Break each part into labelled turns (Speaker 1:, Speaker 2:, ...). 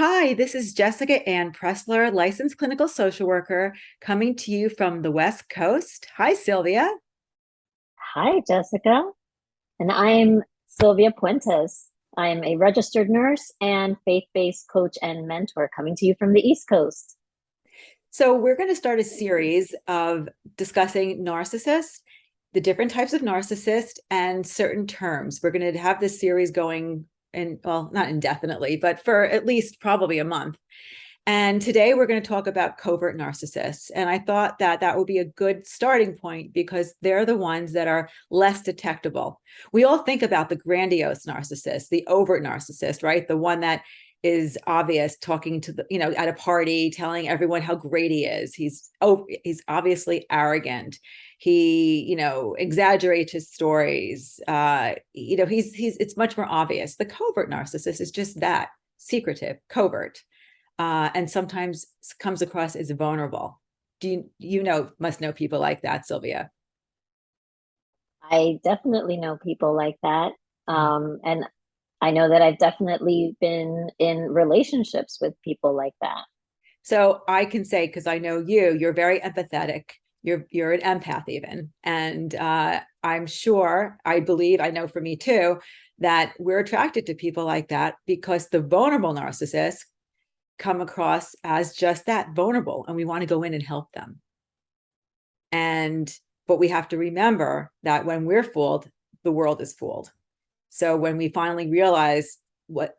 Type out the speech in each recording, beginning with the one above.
Speaker 1: Hi, this is Jessicaannepressler, licensed clinical social worker, coming to you from the West Coast. Hi, Sylvia.
Speaker 2: Hi, Jessica. And I'm Sylvia Puentes. I'm a registered nurse and faith-based coach and mentor coming to you from the East Coast.
Speaker 1: So, we're going to start a series of discussing narcissists, the different types of narcissists, and certain terms. We're going to have this series going well, not indefinitely, but for at least probably a month. And today we're going to talk about covert narcissists. And I thought that that would be a good starting point because they're the ones that are less detectable. We all think about the grandiose narcissist, the overt narcissist, right? The one that is obvious, talking to at a party, telling everyone how great he is. He's obviously arrogant. He, exaggerates his stories. He's it's much more obvious. The covert narcissist is just that, secretive, covert, and sometimes comes across as vulnerable. Must know people like that, Sylvia?
Speaker 2: I definitely know people like that. And I know that I've definitely been in relationships with people like that.
Speaker 1: So I can say, because I know you're very empathetic. You're an empath even, and I'm sure, I believe, I know for me too, that we're attracted to people like that because the vulnerable narcissists come across as just that, vulnerable, and we want to go in and help them. And but we have to remember that when we're fooled, the world is fooled. So when we finally realize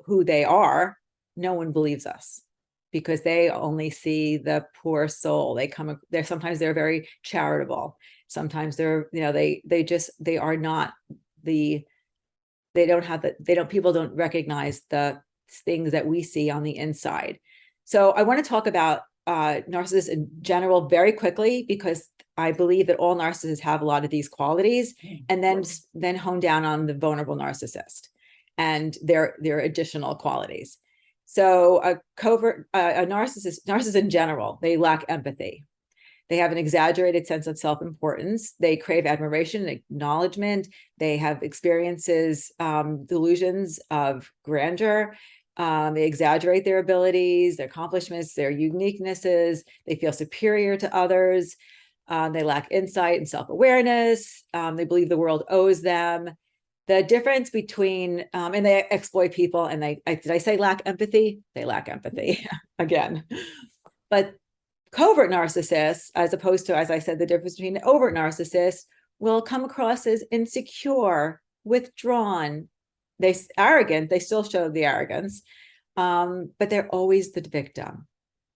Speaker 1: who they are, no one believes us because they only see the poor soul. They're very charitable. Sometimes they are not the they don't have the they don't people don't recognize the things that we see on the inside. So I want to talk about narcissists in general very quickly because I believe that all narcissists have a lot of these qualities, and then hone down on the vulnerable narcissist and their additional qualities. So a narcissist in general, they lack empathy. They have an exaggerated sense of self-importance. They crave admiration and acknowledgement. They have delusions of grandeur. They exaggerate their abilities, their accomplishments, their uniquenesses. They feel superior to others. They lack insight and self-awareness. They believe the world owes them. The difference between, and they exploit people, and did I say lack empathy? They lack empathy again. But covert narcissists, as opposed to, as I said, the difference between the overt narcissists, will come across as insecure, withdrawn. They arrogant. They still show the arrogance, but they're always the victim.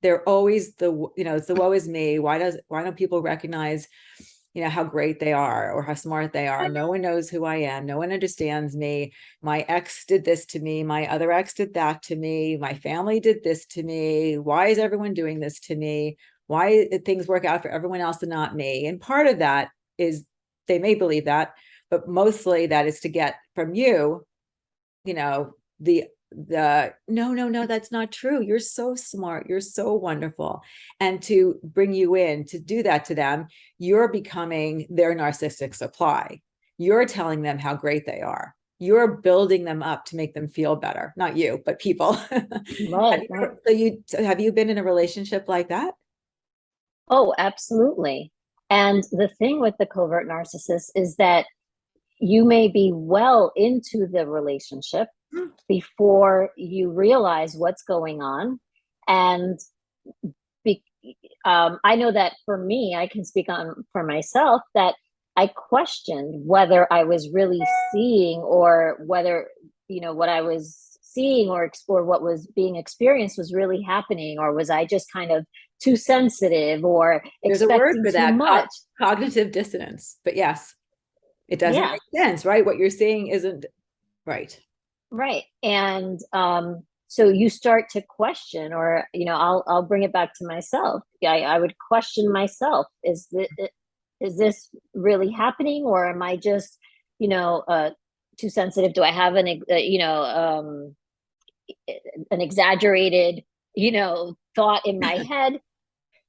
Speaker 1: They're always it's the woe is me. Why don't people recognize, how great they are or how smart they are? No one knows who I am. No one understands me. My ex did this to me. My other ex did that to me. My family did this to me. Why is everyone doing this to me? Why did things work out for everyone else and not me? And part of that is they may believe that, but mostly that is to get from you, the no, that's not true. You're so smart. You're so wonderful. And to bring you in to do that to them, you're becoming their narcissistic supply. You're telling them how great they are. You're building them up to make them feel better. Not you, but people.
Speaker 2: Right, right.
Speaker 1: So have you been in a relationship like that?
Speaker 2: Oh, absolutely. And the thing with the covert narcissist is that you may be well into the relationship before you realize what's going on. And be, I know that for me, I can speak on for myself that I questioned whether I was really seeing or whether, what I was seeing or what was being experienced was really happening, or was I just kind of too sensitive or
Speaker 1: There's a word
Speaker 2: expecting
Speaker 1: for
Speaker 2: too
Speaker 1: that,
Speaker 2: much?
Speaker 1: cognitive dissonance. But yes, it doesn't
Speaker 2: Yeah,
Speaker 1: make sense, right? What you're seeing isn't right.
Speaker 2: right. And so you start to question, or I'll bring it back to myself. I would question myself: is this really happening, or am I just too sensitive? Do I have an exaggerated thought in my head?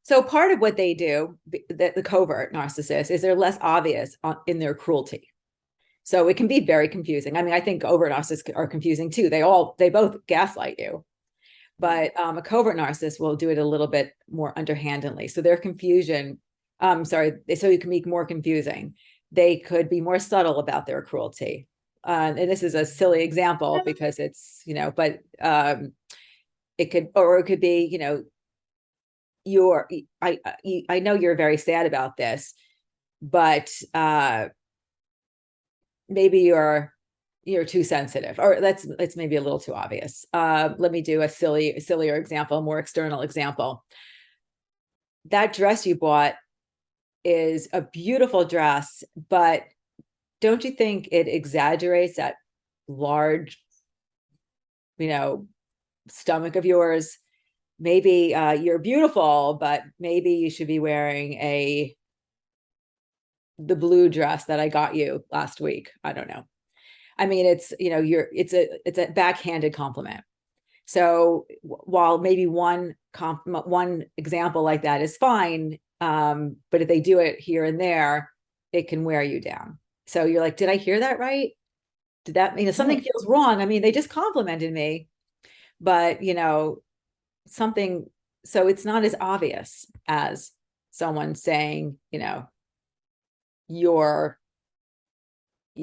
Speaker 1: So part of what they do, the covert narcissist, is they're less obvious in their cruelty. So it can be very confusing. I mean, I think overt narcissists are confusing too. They both gaslight you. But a covert narcissist will do it a little bit more underhandedly. So their confusion, so you can make more confusing. They could be more subtle about their cruelty. And this is a silly example because it's, but it could be, I know you're very sad about this, but maybe you're too sensitive, or that's maybe a little too obvious. Let me do a sillier example, more external example. That dress you bought is a beautiful dress, but don't you think it exaggerates that large, stomach of yours? Maybe you're beautiful, but maybe you should be wearing the blue dress that I got you last week. I don't know. I mean, it's a backhanded compliment. So while maybe one example like that is fine, but if they do it here and there, it can wear you down. So you're like, did I hear that right? Did that mean something feels wrong? I mean, they just complimented me, but something. So it's not as obvious as someone saying, you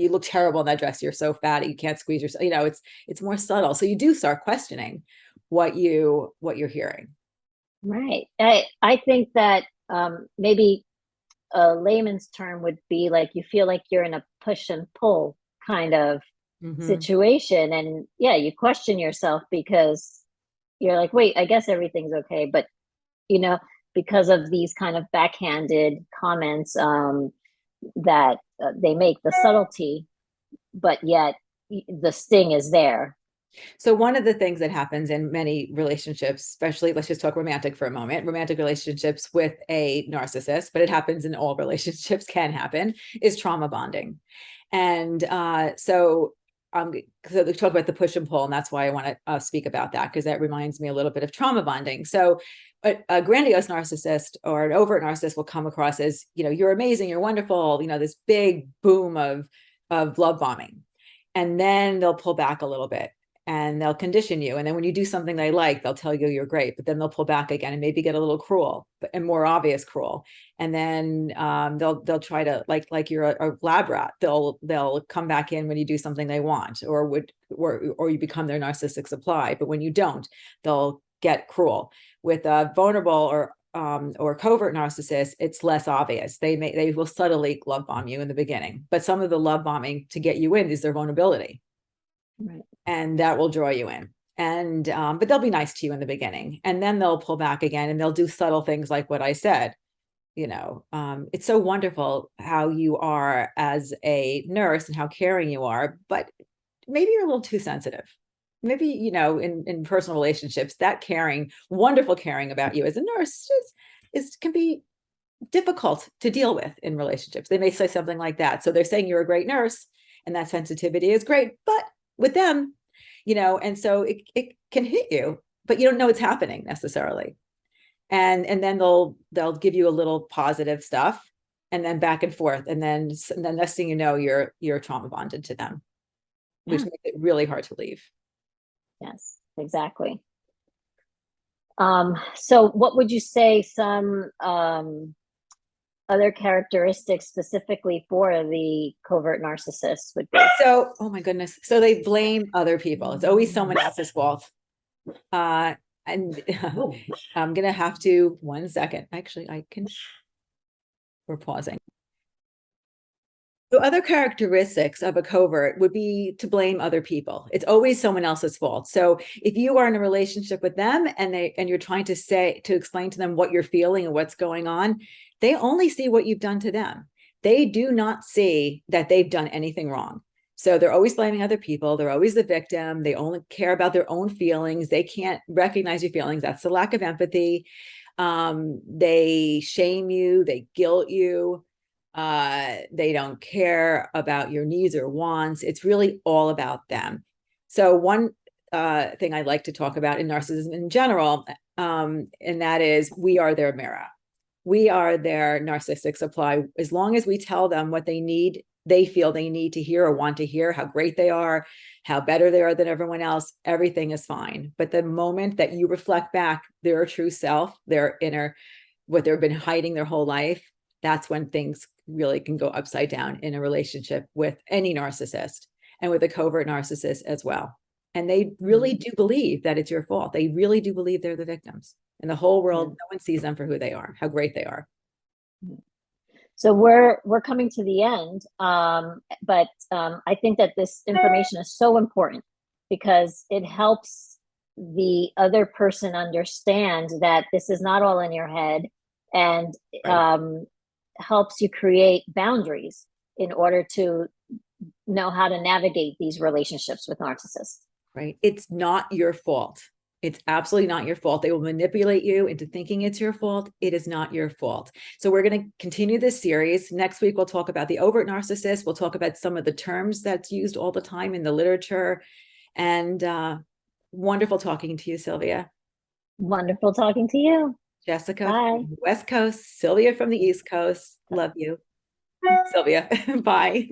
Speaker 1: look terrible in that dress. You're so fat, you can't squeeze yourself. It's more subtle. So you do start questioning what you're hearing.
Speaker 2: Right. I think that maybe a layman's term would be like, you feel like you're in a push and pull kind of situation. And yeah, you question yourself because you're like, wait, I guess everything's okay. But, because of these kind of backhanded comments that they make, the subtlety, but yet the sting is there.
Speaker 1: So one of the things that happens in many relationships, especially, let's just talk romantic for a moment, romantic relationships with a narcissist, but it happens in all relationships, can happen, is trauma bonding. And so they talk about the push and pull, and that's why I want to speak about that, because that reminds me a little bit of trauma bonding. So a grandiose narcissist or an overt narcissist will come across as, you're amazing, you're wonderful, this big boom of love bombing. And then they'll pull back a little bit and they'll condition you. And then when you do something they like, they'll tell you you're great, but then they'll pull back again and maybe get a little cruel and more obvious cruel. And then they'll try to, like you're a lab rat, they'll come back in when you do something they want, or you become their narcissistic supply. But when you don't, they'll get cruel. With a vulnerable or covert narcissist, it's less obvious. They will subtly love bomb you in the beginning, but some of the love bombing to get you in is their vulnerability. Right. And that will draw you in. And but they'll be nice to you in the beginning, and then they'll pull back again, and they'll do subtle things like what I said. It's so wonderful how you are as a nurse and how caring you are, but maybe you're a little too sensitive. Maybe, in personal relationships, that caring, wonderful caring about you as a nurse can be difficult to deal with in relationships. They may say something like that. So they're saying you're a great nurse and that sensitivity is great, but with them, and so it can hit you, but you don't know it's happening necessarily. And then they'll give you a little positive stuff, and then back and forth. And then the next thing you know, you're trauma bonded to them, which makes it really hard to leave.
Speaker 2: Yes, exactly. So what would you say some other characteristics specifically for the covert narcissist would be?
Speaker 1: So, oh my goodness. So they blame other people. It's always someone else's fault. And I'm going to have to, 1 second. Actually, we're pausing. So other characteristics of a covert would be to blame other people. It's always someone else's fault. So if you are in a relationship with them and you're trying to explain to them what you're feeling and what's going on, they only see what you've done to them. They do not see that they've done anything wrong. So they're always blaming other people. They're always the victim. They only care about their own feelings. They can't recognize your feelings. That's the lack of empathy. They shame you. They guilt you. They don't care about your needs or wants. It's really all about them. So one thing I like to talk about in narcissism in general, and that is we are their mirror. We are their narcissistic supply. As long as we tell them what they need they feel they need to hear or want to hear, how great they are, how better they are than everyone else, everything is fine. But the moment that you reflect back their true self, their inner, what they've been hiding their whole life, that's when things really can go upside down in a relationship with any narcissist, and with a covert narcissist as well. And they really do believe that it's your fault. They really do believe they're the victims. In the whole world, no one sees them for who they are, how great they are.
Speaker 2: So we're coming to the end, but I think that this information is so important because it helps the other person understand that this is not all in your head, and helps you create boundaries in order to know how to navigate these relationships with narcissists.
Speaker 1: Right? It's not your fault. It's absolutely not your fault. They will manipulate you into thinking it's your fault. It is not your fault. So we're going to continue this series. Next week, we'll talk about the overt narcissist. We'll talk about some of the terms that's used all the time in the literature. And wonderful talking to you, Sylvia.
Speaker 2: Wonderful talking to you.
Speaker 1: Jessica
Speaker 2: Bye.
Speaker 1: from the West Coast, Sylvia from the East Coast. Love you, Sylvia. Bye.